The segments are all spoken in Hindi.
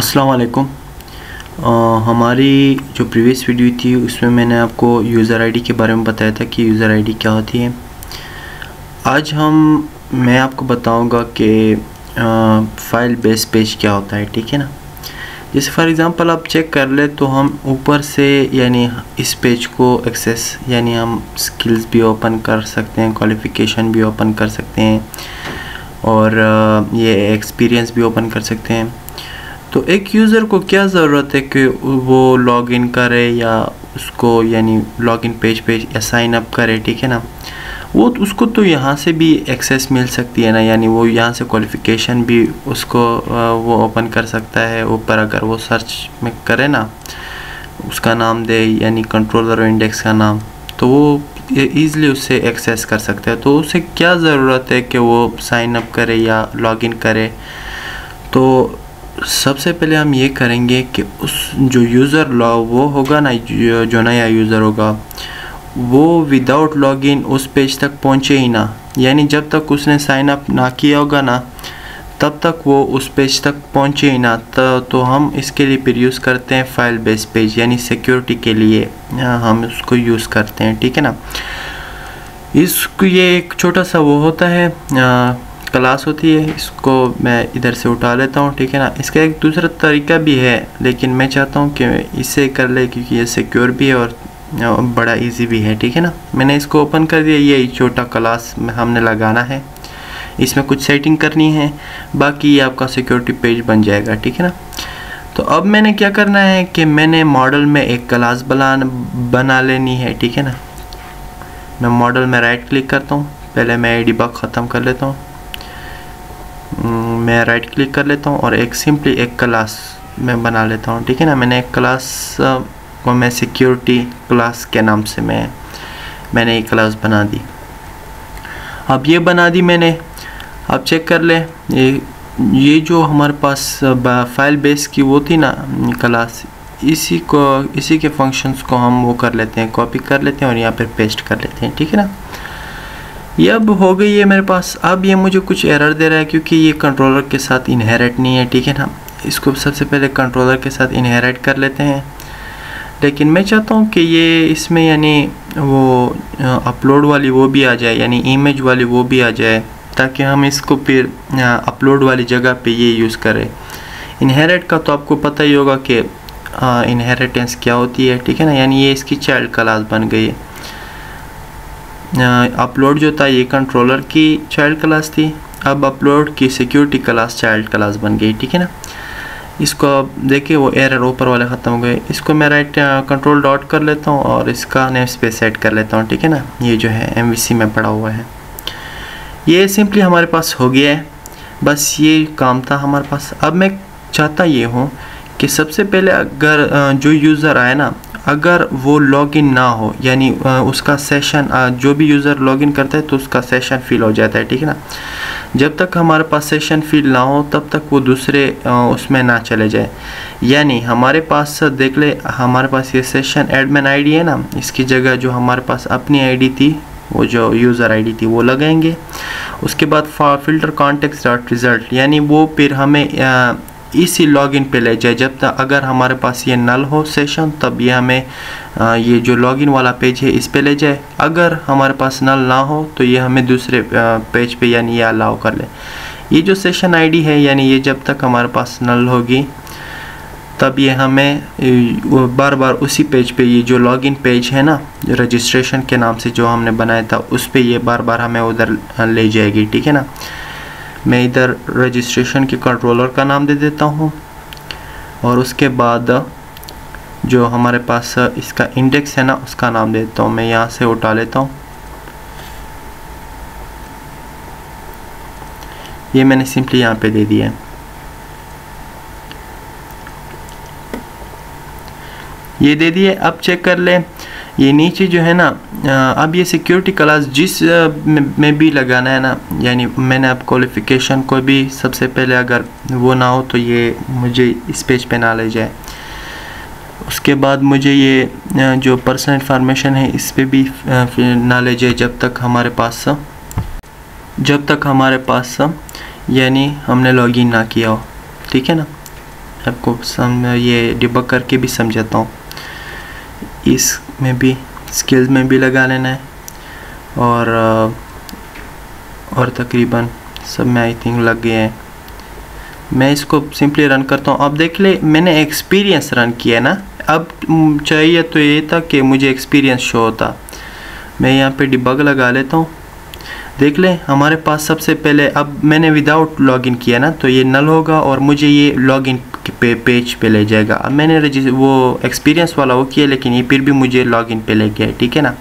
अस्सलाम वालेकुम। हमारी जो प्रीवियस वीडियो थी उसमें मैंने आपको यूज़र आईडी के बारे में बताया था कि यूज़र आईडी क्या होती है। आज मैं आपको बताऊंगा कि फ़ाइल बेस पेज क्या होता है, ठीक है ना। जैसे फॉर एग्ज़ाम्पल आप चेक कर ले तो हम ऊपर से यानी इस पेज को एक्सेस यानी हम स्किल्स भी ओपन कर सकते हैं, क्वालिफ़िकेशन भी ओपन कर सकते हैं और ये एक्सपीरियंस भी ओपन कर सकते हैं। तो एक यूज़र को क्या ज़रूरत है कि वो लॉगिन करे या उसको यानी लॉगिन पेज पे या साइन अप करे, ठीक है ना। वो उसको तो यहाँ से भी एक्सेस मिल सकती है ना, यानी वो यहाँ से क्वालिफ़िकेशन भी उसको वो ओपन कर सकता है। ऊपर अगर वो सर्च में करे ना, उसका नाम दे यानी कंट्रोलर और इंडेक्स का नाम, तो वो ईज़िली उससे एक्सेस कर सकता है। तो उसे क्या ज़रूरत है कि वो साइन अप करे या लॉगिन करे। तो सबसे पहले हम ये करेंगे कि उस जो यूज़र वो होगा ना, जो नया यूज़र होगा वो विदाउट लॉगिन उस पेज तक पहुँचे ही ना, यानी जब तक उसने साइन अप ना किया होगा ना तब तक वो उस पेज तक पहुँचे ही ना। तो हम इसके लिए फिर यूज़ करते हैं फाइल बेस पेज, यानी सिक्योरिटी के लिए हम उसको यूज़ करते हैं, ठीक है ना। इसको ये एक छोटा सा वो होता है क्लास होती है, इसको मैं इधर से उठा लेता हूँ, ठीक है ना। इसका एक दूसरा तरीका भी है लेकिन मैं चाहता हूँ कि इससे कर ले क्योंकि ये सिक्योर भी है और बड़ा इजी भी है, ठीक है ना। मैंने इसको ओपन कर दिया। ये छोटा क्लास में हमने लगाना है, इसमें कुछ सेटिंग करनी है, बाकी ये आपका सिक्योरिटी पेज बन जाएगा, ठीक है ना। तो अब मैंने क्या करना है कि मैंने मॉडल में एक क्लास बना लेनी है, ठीक है ना। मैं मॉडल में राइट क्लिक करता हूँ, पहले मैं डिबग ख़त्म कर लेता हूँ। मैं राइट क्लिक कर लेता हूँ और एक सिंपली एक क्लास मैं बना लेता हूँ, ठीक है ना। मैंने एक क्लास को मैं सिक्योरिटी क्लास के नाम से मैंने एक क्लास बना दी। अब ये बना दी मैंने। अब चेक कर ले, ये जो हमारे पास फाइल बेस की वो थी ना क्लास, इसी के फंक्शंस को हम वो कर लेते हैं, कॉपी कर लेते हैं और यहाँ पर पेस्ट कर लेते हैं, ठीक है ना। ये अब हो गई है मेरे पास। अब ये मुझे कुछ एरर दे रहा है क्योंकि ये कंट्रोलर के साथ इनहेरिट नहीं है, ठीक है ना। इसको सबसे पहले कंट्रोलर के साथ इनहेरिट कर लेते हैं, लेकिन मैं चाहता हूँ कि ये इसमें यानी वो अपलोड वाली वो भी आ जाए, यानी इमेज वाली वो भी आ जाए, ताकि हम इसको फिर अपलोड वाली जगह पे ये यूज़ करें। इनहेरिट का तो आपको पता ही होगा कि इनहेरिटेंस क्या होती है, ठीक है ना। यानी ये इसकी चाइल्ड क्लास बन गई है। अपलोड जो था ये कंट्रोलर की चाइल्ड क्लास थी, अब अपलोड की सिक्योरिटी क्लास चाइल्ड क्लास बन गई, ठीक है ना। इसको अब देखिए वो एरर ऊपर वाले ख़त्म हो गए। इसको मैं राइट कंट्रोल डॉट कर लेता हूँ और इसका नेम स्पेस सेट कर लेता हूँ, ठीक है ना। ये जो है MVC में पड़ा हुआ है। ये सिंपली हमारे पास हो गया है, बस ये काम था हमारे पास। अब मैं चाहता ये हूँ कि सबसे पहले अगर जो यूज़र आए ना, अगर वो लॉगिन ना हो, यानी उसका सेशन जो भी यूज़र लॉगिन करता है तो उसका सेशन फिल हो जाता है, ठीक है ना। जब तक हमारे पास सेशन फिल ना हो तब तक वो दूसरे उसमें ना चले जाए। यानी हमारे पास देख ले, हमारे पास ये सेशन एडमिन आईडी है ना, इसकी जगह जो हमारे पास अपनी आईडी थी, वो जो यूज़र आईडी थी वो लगाएंगे। उसके बाद फिल्टर कॉन्टेक्स्ट डॉट रिज़ल्ट, यानी वो फिर हमें इसी लॉगिन पे ले जाए। जब तक अगर हमारे पास ये नल हो सेशन तब ये हमें ये जो लॉगिन वाला पेज है इस पे ले जाए। अगर हमारे पास नल ना हो तो ये हमें दूसरे पेज पे यानी ये अलाउ कर ले। ये जो सेशन आईडी है यानी ये जब तक हमारे पास नल होगी तब ये हमें बार बार उसी पेज पे, ये जो लॉगिन पेज है ना रजिस्ट्रेशन के नाम से जो हमने बनाया था, उस पे ये बार बार हमें उधर ले जाएगी, ठीक है ना। मैं इधर रजिस्ट्रेशन के कंट्रोलर का नाम दे देता हूँ और उसके बाद जो हमारे पास इसका इंडेक्स है ना उसका नाम देता हूँ। मैं यहाँ से उठा लेता हूँ, ये मैंने सिंपली यहाँ पे दे दिया है। ये दे दिए। अब चेक कर ले, ये नीचे जो है ना, अब ये सिक्योरिटी क्लास जिस में भी लगाना है ना, यानी मैंने अब क्वालिफ़िकेशन को भी सबसे पहले अगर वो ना हो तो ये मुझे इस पेज पे ना ले जाए। उसके बाद मुझे ये जो पर्सनल इंफॉर्मेशन है इस पे भी ना ले जाए जब तक हमारे पास यानी हमने लॉगिन ना किया हो, ठीक है ना। आपको ये डिबग करके भी समझाता हूँ। इसमें भी स्किल्स में भी लगा लेना है और तकरीबन सब में आई थिंक लग गए हैं। मैं इसको सिंपली रन करता हूँ। अब देख ले मैंने एक्सपीरियंस रन किया है ना। अब चाहिए तो ये था कि मुझे एक्सपीरियंस शो होता। मैं यहाँ पे डिबग लगा लेता हूँ। देख ले हमारे पास सबसे पहले, अब मैंने विदाउट लॉगिन किया ना तो ये नल होगा और मुझे ये लॉगिन पेज पे ले जाएगा। अब मैंने वो एक्सपीरियंस वाला वो किया, लेकिन ये फिर भी मुझे लॉगिन पे ले गया, ठीक है ना।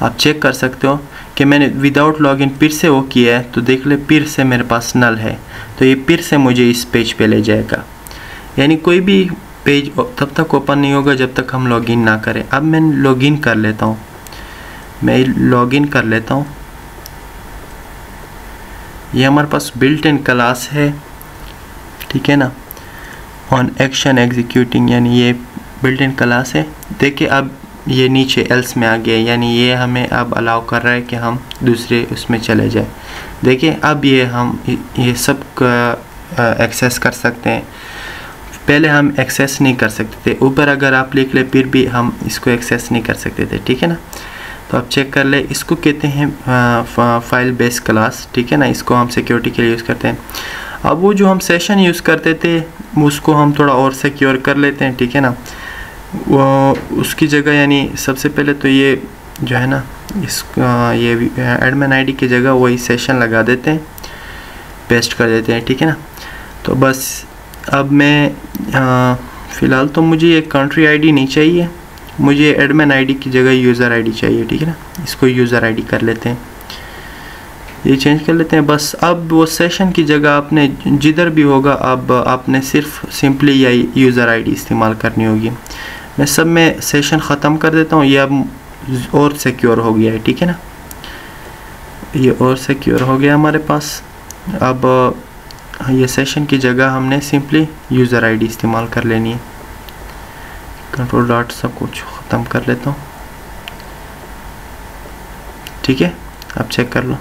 आप चेक कर सकते हो कि मैंने विदाउट लॉगिन फिर से वो किया है, तो देख ले फिर से मेरे पास नल है, तो ये फिर से मुझे इस पेज पे ले जाएगा। यानी कोई भी पेज तब तक ओपन नहीं होगा जब तक हम लॉगिन ना करें। अब मैं लॉगिन कर लेता हूँ, मैं लॉगिन कर लेता हूँ। ये हमारे पास बिल्ट इन क्लास है, ठीक है ना, ऑन एक्शन एग्जीक्यूटिंग, यानी ये बिल्ट इन क्लास है। देखिए अब ये नीचे एल्स में आ गया, यानी ये हमें अब अलाउ कर रहा है कि हम दूसरे उसमें चले जाए। देखिए अब ये हम ये सब एक्सेस कर सकते हैं। पहले हम एक्सेस नहीं कर सकते थे, ऊपर अगर आप लिख ले फिर भी हम इसको एक्सेस नहीं कर सकते थे, ठीक है ना। तो आप चेक कर ले, इसको कहते हैं फाइल बेस क्लास, ठीक है ना। इसको हम सिक्योरिटी के लिए यूज़ करते हैं। अब वो जो हम सेशन यूज़ करते थे उसको हम थोड़ा और सिक्योर कर लेते हैं, ठीक है ना। वो उसकी जगह यानी सबसे पहले तो ये जो है ना इस ये एडमिन आईडी की जगह वही सेशन लगा देते हैं, पेस्ट कर देते हैं, ठीक है ना। तो बस अब मैं फ़िलहाल तो मुझे ये कंट्री आईडी नहीं चाहिए, मुझे एडमिन आईडी की जगह यूज़र आईडी चाहिए, ठीक है ना। इसको यूज़र आईडी कर लेते हैं, ये चेंज कर लेते हैं। बस अब वो सेशन की जगह आपने जिधर भी होगा अब आपने सिर्फ सिंपली यही यूज़र आईडी इस्तेमाल करनी होगी। मैं सब में सेशन ख़त्म कर देता हूँ। ये अब और सिक्योर हो गया है, ठीक है ना। ये और सिक्योर हो गया हमारे पास। अब ये सेशन की जगह हमने सिंपली यूज़र आईडी इस्तेमाल कर लेनी है। कंट्रोल डॉट सब कुछ ख़त्म कर लेता हूँ, ठीक है। अब चेक कर लो,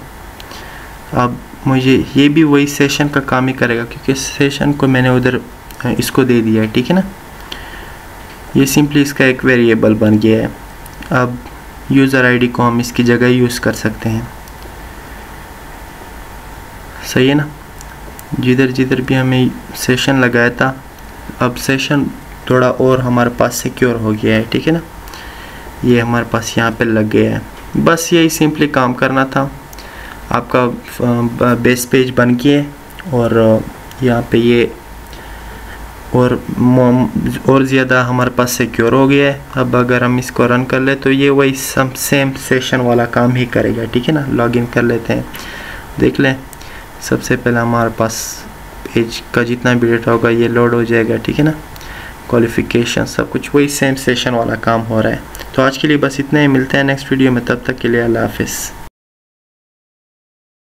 अब मुझे ये भी वही सेशन का काम ही करेगा क्योंकि सेशन को मैंने उधर इसको दे दिया है, ठीक है ना। ये सिंपली इसका एक वेरिएबल बन गया है। अब यूज़र आईडी को हम इसकी जगह यूज़ कर सकते हैं, सही है ना। जिधर जिधर भी हमें सेशन लगाया था अब सेशन थोड़ा और हमारे पास सिक्योर हो गया है, ठीक है ना। ये हमारे पास यहाँ पे लग गया है। बस यही सिंपली काम करना था। आपका बेस पेज बन गया है और यहाँ पे ये और ज़्यादा हमारे पास सिक्योर हो गया है। अब अगर हम इसको रन कर ले तो ये वही सेम सेशन वाला काम ही करेगा, ठीक है ना। लॉगिन कर लेते हैं, देख लें। सबसे पहले हमारे पास पेज का जितना भी डेटा होगा ये लोड हो जाएगा, ठीक है ना। क्वालिफिकेशन सब कुछ वही सेम सेशन वाला काम हो रहा है। तो आज के लिए बस इतना ही, मिलते हैं नेक्स्ट वीडियो में, तब तक के लिए अल्लाह हाफिज़।